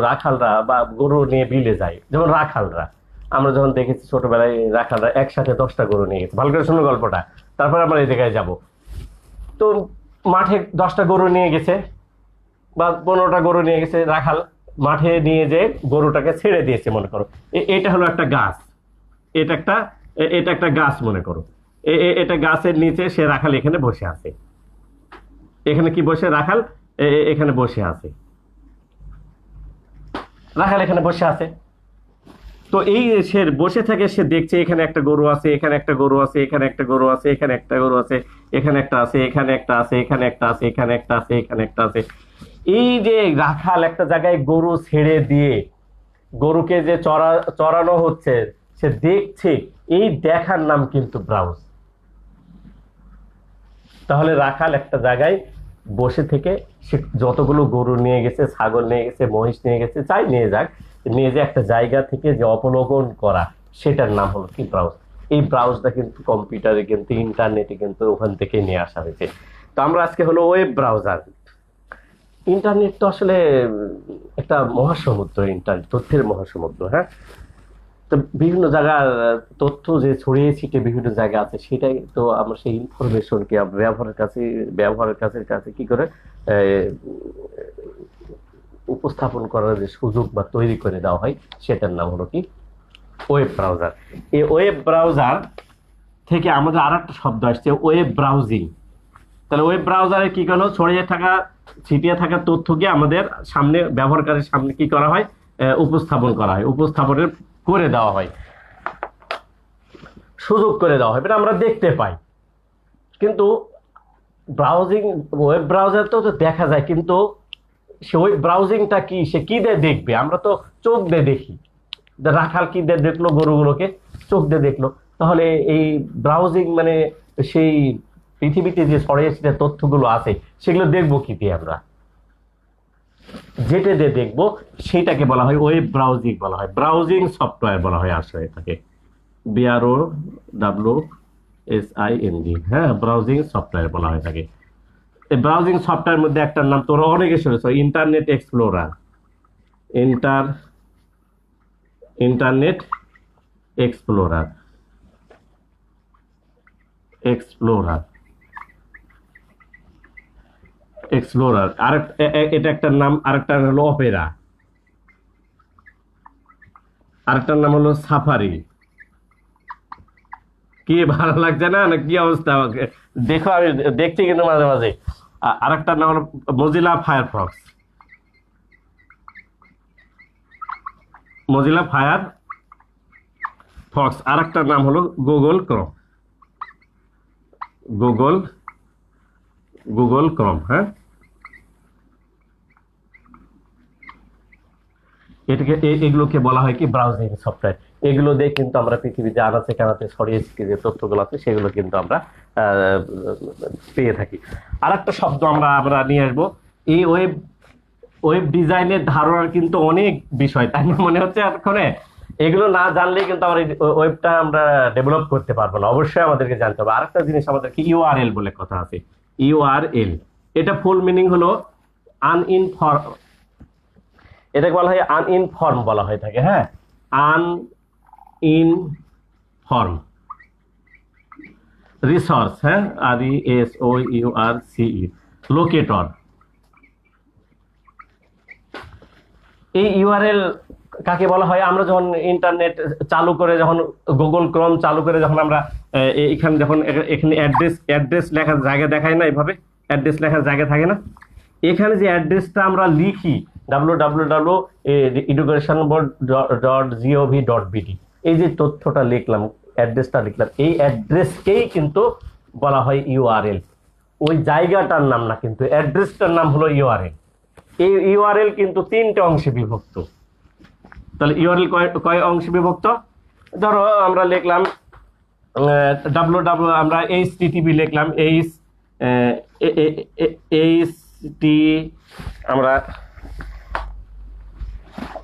রাখালরা বা গরু নিয়ে বিলে যায়, যেমন রাখালরা, আমরা যখন দেখেছি ছোটবেলায় রাখালরা একসাথে 10টা গরু নিয়ে গেছে। ভালো করে শুনো গল্পটা, তারপর আমরা এই জায়গায় যাব। তো মাঠে 10টা গরু নিয়ে গেছে বা 15টা গরু নিয়ে গেছে রাখাল, মাঠে নিয়ে যে গরুটাকে ছেড়ে দিয়েছে মনে করো। এটা হলো একটা গাছ, এটা একটা গাছ মনে করো। এটা গাছের নিচে সে রাখাল এখানে বসে আছে। এখানে কি বসে রাখাল এখানে বসে আছে, রাখাল এখানে বসে আছে। তো এই সে বসে থাকে, সে দেখছে এখানে একটা গরু আছে, এখানে একটা গরু আছে, এখানে একটা গরু আছে, এখানে একটা গরু আছে, এখানে একটা আছে, এখানে একটা আছে, এখানে একটা আছে, এখানে একটা আছে, এখানে একটা আছে। এই যে রাখাল একটা জায়গায় গরু ছেড়ে দিয়ে গরুকে যে চড়ানো হচ্ছে, সে দেখছে, এই দেখার নাম কিন্তু ব্রাউজ। তাহলে রাখাল একটা জায়গায় বসে থেকে সে যতগুলো গরু নিয়ে গেছে, ছাগল নিয়ে গেছে, মহিষ নিয়ে গেছে, যাই নিয়ে যাক, নিয়ে যে একটা জায়গা থেকে যে অবলোকন করা, সেটার নাম হলো কি, ব্রাউজ। এই ব্রাউজটা কিন্তু কম্পিউটারে কিন্তু ইন্টারনেটে কিন্তু ওখান থেকে নিয়ে আসা হয়েছে। তো আমরা আজকে হলো ওয়েব ব্রাউজার। ইন্টারনেট তো আসলে একটা মহাসমুদ্র, ইন্টারনেট তথ্যের মহাসমুদ্র, হ্যাঁ। তো বিভিন্ন জায়গার তথ্য যে ছড়িয়ে ছিটে বিভিন্ন জায়গা আছে, সেটাই তো আমরা সেই ইনফরমেশনকে ব্যবহারের কাছে কি করে উপস্থাপন করার যে সুযোগ বা তৈরি করে দেওয়া হয়, সেটার নাম হলো কি, ওয়েব ব্রাউজার। এই ওয়েব ব্রাউজার থেকে আমাদের আর একটা শব্দ আসছে, ওয়েব ব্রাউজিং। তাহলে ওয়েব ব্রাউজারে কি করলো, ছিটিয়ে থাকা তথ্যকে আমাদের সামনে, ব্যবহারকারীর সামনে কি করা হয়, উপস্থাপনের করে দেওয়া হয়, সুযোগ করে দেওয়া হয়, আমরা দেখতে পাই। কিন্তু ওয়েব ব্রাউজার তো দেখা যায়, কিন্তু সে ওয়েব ব্রাউজিংটা কি, সে কি দিয়ে দেখবে? আমরা তো চোখ দিয়ে দেখি। রাখাল কি দিয়ে দেখলো? গরুগুলোকে চোখ দিয়ে দেখলো। তাহলে এই ব্রাউজিং মানে সেই পৃথিবীতে যে ছড়িয়ে ছিটে তথ্যগুলো আছে, সেগুলো দেখবো কি দিয়ে? আমরা যেটা দিয়ে দেখবো সেটাকে বলা হয় ওয়েব ব্রাউজিং বলা হয়, ব্রাউজিং সফটওয়্যার বলা হয় আসলে এটাকে, BROWSING, হ্যাঁ, ব্রাউজিং সফটওয়্যার বলা হয় থাকে। এই ব্রাউজিং সফটওয়্যার মধ্যে একটা নাম তোমরা অনেকে শুনেছো, ইন্টারনেট এক্সপ্লোরার। ইন্টারনেট এক্সপ্লোরার আর এটা একটা নাম। আরেকটা হলো অপেরা, আরেকটার নাম হলো সাফারি। কি ভালো লাগছে না? কি অবস্থা? দেখো, আমি দেখছি কিন্তু মাঝে মাঝে। আরেকটার নাম হলো মজিলা ফায়ারফক্স, আরেকটার নাম হলো গুগল ক্রোম, হ্যাঁ। এগুলোকে বলা হয় কি, ব্রাউজিং সফটওয়্যার। এগুলো দিয়ে কিন্তু আমরা পৃথিবীতে আনাচে কানাচে ছড়িয়ে ছিটিয়ে যে তথ্যগুলো আছে, সেগুলো কিন্তু আমরা পেয়ে থাকি। আর একটা শব্দ আমরা নিয়ে আসবো, এই ওয়েব ডিজাইনের ধারণার কিন্তু অনেক বিষয়, তাই না? মনে হচ্ছে এতক্ষণে এগুলো না জানলে কিন্তু আমরা ওয়েবটা আমরা ডেভেলপ করতে পারবো না। অবশ্যই আমাদেরকে জানতে হবে। আরেকটা জিনিস আমাদেরকে ইউআরএল বলে কথা আছে, ইউআরএল। এটা ফুল মিনিং হলো আনইনফর্ম, এটাকে বলা হয় আনইনফর্ম বলা হয়ে থাকে। হ্যাঁ, আনইনফর্ম রিসোর্স, হ্যাঁ, RESOURCE, লোকেটর। এই ইউআরএল কাকে বলা হয়? আমরা যখন ইন্টারনেট চালু করে, যখন গুগল ক্রোম চালু করে, যখন আমরা এখানে যখন এখানে অ্যাড্রেস লেখার জায়গা দেখায় না, এইভাবে অ্যাড্রেস লেখার জায়গা থাকে না, এখানে যে অ্যাড্রেসটা আমরা লিখি www.educationboard.gov.bt, এই যে তথ্যটা লিখলাম, অ্যাড্রেসটা লিখলাম, এই অ্যাড্রেসকেই কিন্তু বলা হয় ইউআরএল। ওই জায়গাটার নাম না, কিন্তু অ্যাড্রেসটার নাম হলো ইউআরএল। এই ইউআরএল কিন্তু 3টে অংশে বিভক্ত। তাহলে ইউআরএল কয় অংশে বিভক্ত? ধরো আমরা লিখলাম আমরা HTTP লিখলাম,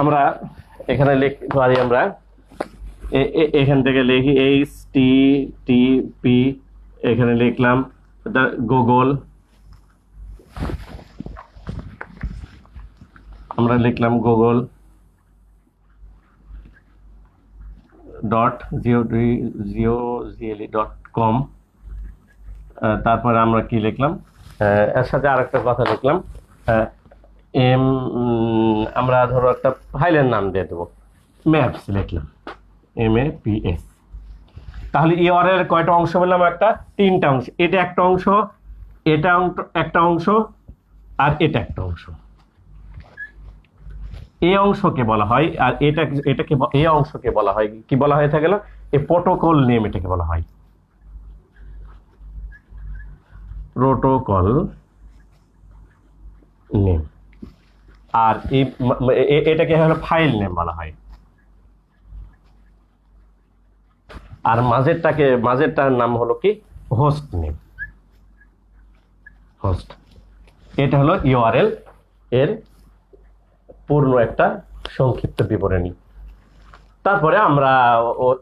আমরা এখানে লিখতে পারি, আমরা এখান থেকে লিখি HTTP, এখানে লিখলাম গুগল, আমরা লিখলাম google.gov.com। তারপরে আমরা কি লিখলাম, এর সাথে আরেকটা কথা লিখলাম, আমরা ধরো একটা ফাইলের নাম দিয়ে দেবো, ম্যাপস লিখলাম, MAPS। তাহলে ইউআরএল কয়টা অংশ বললাম? একটা, 3টা অংশ। এটা একটা অংশ, এটা একটা অংশ, আর এটা একটা অংশ। এই অংশকে বলা হয়, আর এটাকে এই অংশকে বলা হয় কি বলা হয়ে থাকে? এই প্রোটোকল নেম, এটাকে বলা হয় প্রোটোকল নেম। আর এটাকে হলো ফাইল নেম বলা হয়। আর মাঝেরটার নাম হলো কি? Host name, host. এটা হলো ইউআরএল এর পূর্ণ একটা সংক্ষিপ্ত বিবরণী। তারপরে আমরা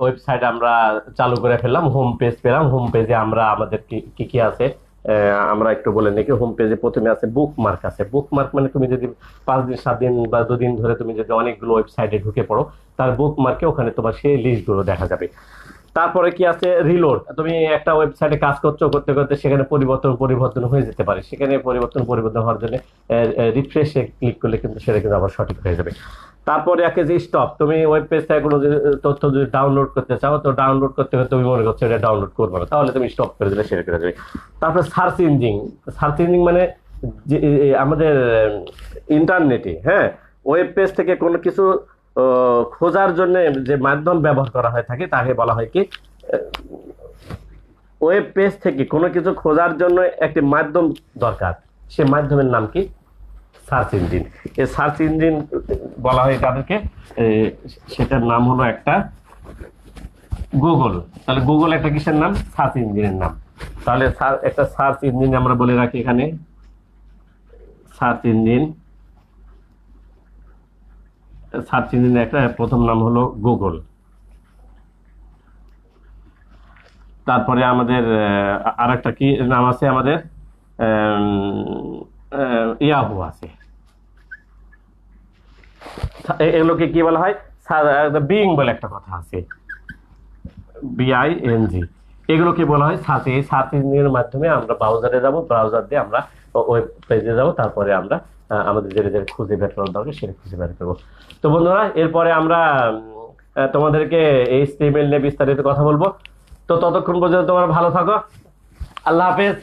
ওয়েবসাইট আমরা চালু করে ফেললাম, হোম পেজ পেলাম। হোম পেজে আমরা আমাদের কি কি আছে আমরা একটু বলে নিই। হোম পেজে প্রথমে আছে বুকমার্ক আছে। বুকমার্ক মানে তুমি যদি 5 দিন 7 দিন বা 2 দিন ধরে তুমি যদি অনেকগুলো ওয়েবসাইটে ঢুকে পড়ো, তার বুকমার্কে ওখানে তোমার সেই লিস্টগুলো দেখা যাবে। তারপরে কি আছে? রিলোড। তুমি একটা ওয়েবসাইটে কাজ করতে করতে সেখানে পরিবর্তন হয়ে যেতে পারে, সেখানে পরিবর্তন হওয়ার জন্য রিফ্রেশে ক্লিক করলে কিন্তু সেটা কিন্তু আবার সঠিক হয়ে যাবে। তারপরে একে যে স্টপ, তুমি ওয়েব পেজ থেকে কোনো তথ্য যদি ডাউনলোড করতে চাও, তো ডাউনলোড করতে তুমি মনে করছো এটা ডাউনলোড করবে না, তাহলে তুমি স্টপ করে দিলে সেটা করে যাবে। তারপরে সার্চ ইঞ্জিন। সার্চ ইঞ্জিন মানে যে আমাদের ইন্টারনেটে, হ্যাঁ, ওয়েব পেজ থেকে কোনো কিছু খোঁজার জন্য যে মাধ্যম ব্যবহার করা হয়ে থাকে তাকে বলা হয় কি? ওয়েব পেজ থেকে কোনো কিছু খোঁজার জন্য একটি মাধ্যম দরকার, সে মাধ্যমের নাম কি? Search engine. এই সার্চ ইঞ্জিন বলা হয় তাদেরকে, সেটার নাম হলো একটা গুগল। তাহলে গুগল একটা কিসের নাম? সার্চ ইঞ্জিনের নাম। তাহলে একটা সার্চ ইঞ্জিন আমরা বলে রাখি এখানে, সার্চ ইঞ্জিনের একটা প্রথম নাম হলো গুগল। তারপরে আমাদের আরেকটা কি নাম আছে? আমাদের ইয়াহু আছে। এগুলোকে কি বলা হয়? বিং বলে একটা কথা আছে, BING। এগুলোকে বলা হয় সার্চ। এই সার্চ ইঞ্জিনের মাধ্যমে আমরা ব্রাউজারে যাব, ব্রাউজার দিয়ে আমরা ওয়েব পেজে যাব, তারপরে আমরা আমাদের যেটা খুঁজে বের করার দরকার সেটা খুঁজে বের করবো। তো বন্ধুরা, এরপরে আমরা তোমাদেরকে HTML নিয়ে বিস্তারিত কথা বলবো। তো ততক্ষণ পর্যন্ত তোমরা ভালো থাকো। আল্লাহ হাফেজ।